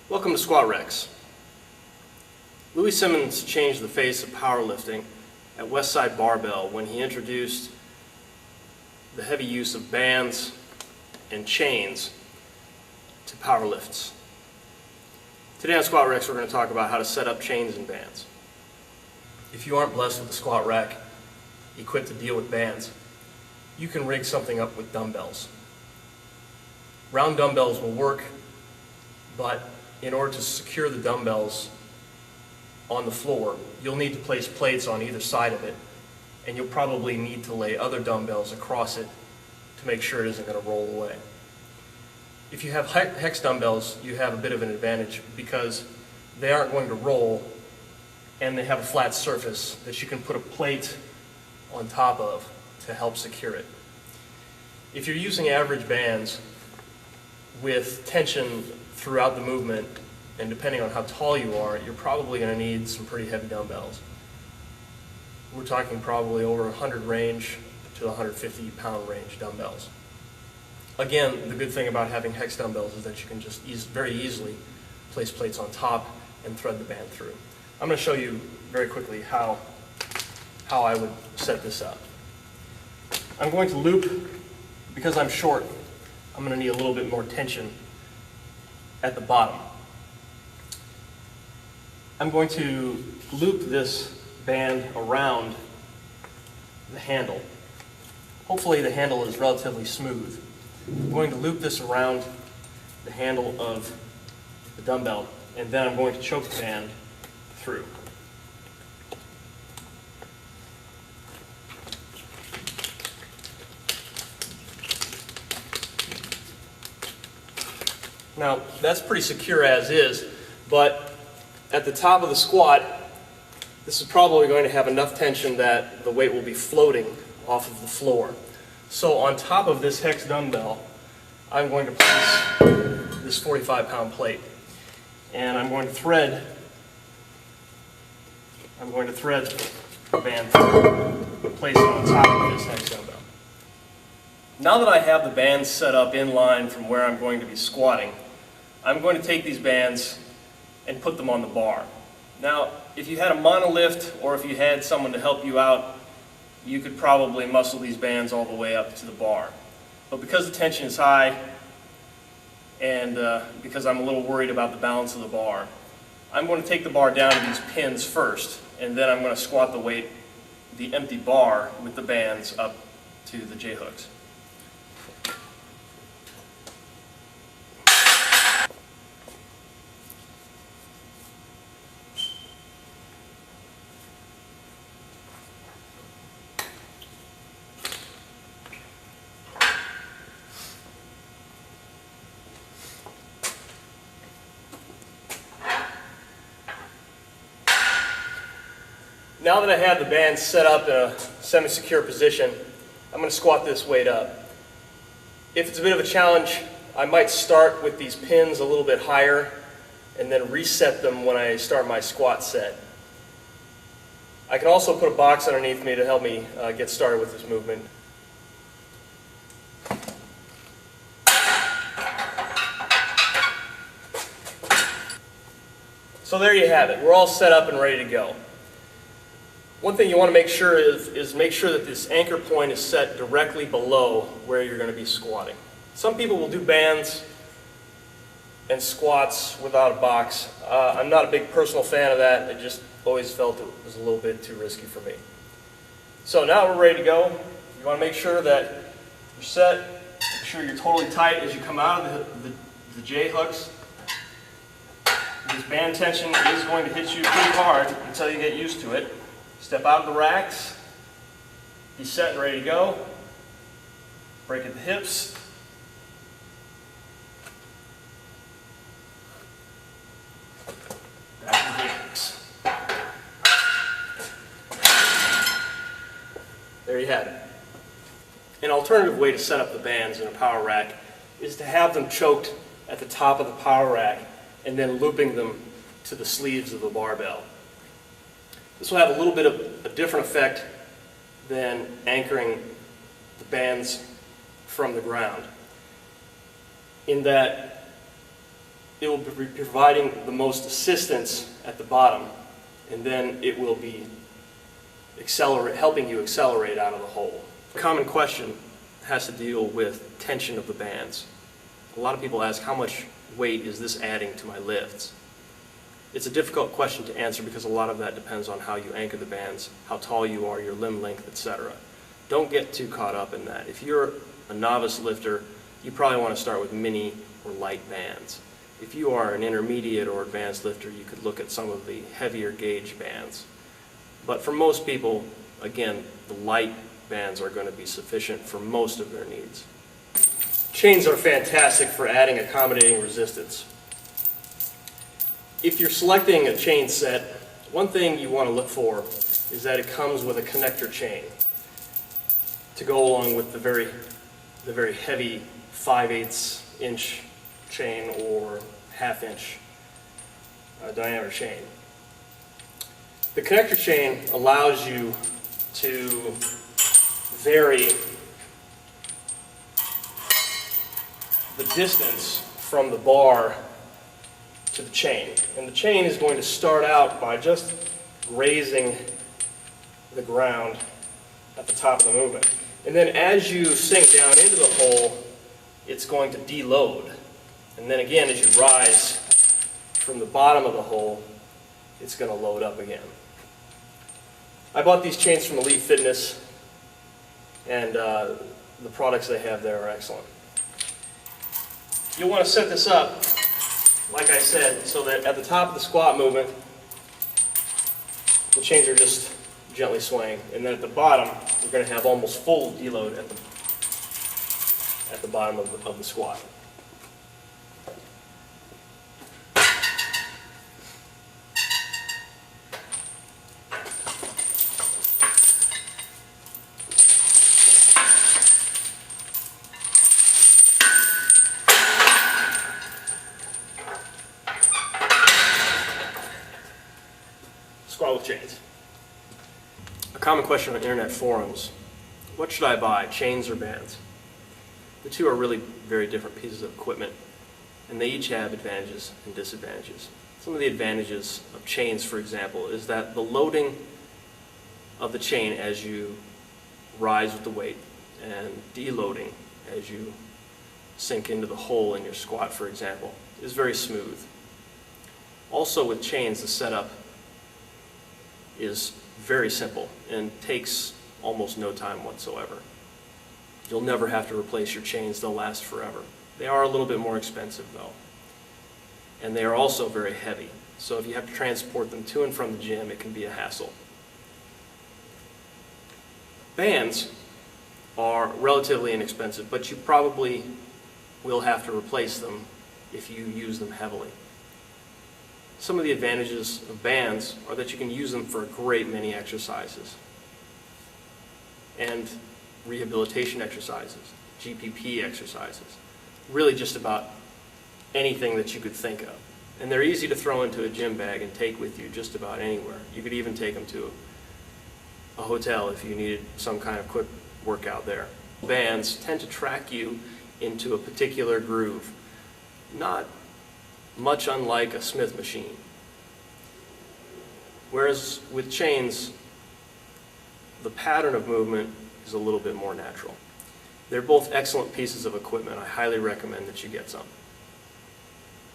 Welcome to Squat Rex. Louie Simmons changed the face of powerlifting at Westside Barbell when he introduced the heavy use of bands and chains to power lifts. Today on Squat Rex we're going to talk about how to set up chains and bands. If you aren't blessed with the squat rack equipped to deal with bands, you can rig something up with dumbbells. Round dumbbells will work, but in order to secure the dumbbells on the floor, you'll need to place plates on either side of it, and you'll probably need to lay other dumbbells across it to make sure it isn't going to roll away. If you have hex dumbbells, you have a bit of an advantage because they aren't going to roll and they have a flat surface that you can put a plate on top of to help secure it. If you're using average bands with tension throughout the movement, and depending on how tall you are, you're probably going to need some pretty heavy dumbbells. We're talking probably over 100 range to 150 pound range dumbbells. Again, the good thing about having hex dumbbells is that you can just very easily place plates on top and thread the band through. I'm going to show you very quickly how I would set this up. I'm going to loop, because I'm short, I'm going to need a little bit more tension at the bottom. I'm going to loop this band around the handle. Hopefully the handle is relatively smooth. I'm going to loop this around the handle of the dumbbell, and then I'm going to choke the band through. Now, that's pretty secure as is, but at the top of the squat, this is probably going to have enough tension that the weight will be floating off of the floor. So on top of this hex dumbbell, I'm going to place this 45-pound plate, and I'm going to thread the band through, place it on top of this hex dumbbell. Now that I have the bands set up in line from where I'm going to be squatting, I'm going to take these bands and put them on the bar. Now, if you had a monolift or if you had someone to help you out, you could probably muscle these bands all the way up to the bar. But because the tension is high and because I'm a little worried about the balance of the bar, I'm going to take the bar down to these pins first, and then I'm going to squat the empty bar with the bands up to the J-hooks. Now that I have the band set up in a semi-secure position, I'm going to squat this weight up. If it's a bit of a challenge, I might start with these pins a little bit higher and then reset them when I start my squat set. I can also put a box underneath me to help me get started with this movement. So there you have it. We're all set up and ready to go. One thing you want to make sure is make sure that this anchor point is set directly below where you're going to be squatting. Some people will do bands and squats without a box. I'm not a big personal fan of that. I just always felt it was a little bit too risky for me. So now we're ready to go. You want to make sure that you're set. Make sure you're totally tight as you come out of the J-hooks. This band tension is going to hit you pretty hard until you get used to it. Step out of the racks, be set and ready to go. Break at the hips. Back to the hips. There you have it. An alternative way to set up the bands in a power rack is to have them choked at the top of the power rack and then looping them to the sleeves of the barbell. This will have a little bit of a different effect than anchoring the bands from the ground, in that it will be providing the most assistance at the bottom, and then it will be helping you accelerate out of the hole. A common question has to deal with tension of the bands. A lot of people ask, how much weight is this adding to my lifts? It's a difficult question to answer because a lot of that depends on how you anchor the bands, how tall you are, your limb length, etc. Don't get too caught up in that. If you're a novice lifter, you probably want to start with mini or light bands. If you are an intermediate or advanced lifter, you could look at some of the heavier gauge bands. But for most people, again, the light bands are going to be sufficient for most of their needs. Chains are fantastic for adding accommodating resistance. If you're selecting a chain set, one thing you want to look for is that it comes with a connector chain to go along with the very heavy 5/8 inch chain or 1/2 inch diameter chain. The connector chain allows you to vary the distance from the bar to the chain. And the chain is going to start out by just grazing the ground at the top of the movement. And then as you sink down into the hole, it's going to deload. And then again, as you rise from the bottom of the hole, it's going to load up again. I bought these chains from Elite Fitness, and the products they have there are excellent. You'll want to set this up, like I said, so that at the top of the squat movement, the chains are just gently swaying, and then at the bottom, we're going to have almost full deload at the bottom of the squat. Squat with chains. A common question on internet forums: what should I buy, chains or bands? The two are really very different pieces of equipment, and they each have advantages and disadvantages. Some of the advantages of chains, for example, is that the loading of the chain as you rise with the weight and deloading as you sink into the hole in your squat, for example, is very smooth. Also with chains, the setup is very simple and takes almost no time whatsoever. You'll never have to replace your chains, they'll last forever. They are a little bit more expensive though, and they are also very heavy. So if you have to transport them to and from the gym, it can be a hassle. Bands are relatively inexpensive, but you probably will have to replace them if you use them heavily. Some of the advantages of bands are that you can use them for a great many exercises and rehabilitation exercises, GPP exercises, really just about anything that you could think of. And they're easy to throw into a gym bag and take with you just about anywhere. You could even take them to a hotel if you needed some kind of quick workout there. Bands tend to track you into a particular groove, not much unlike a Smith machine. Whereas with chains, the pattern of movement is a little bit more natural. They're both excellent pieces of equipment. I highly recommend that you get some.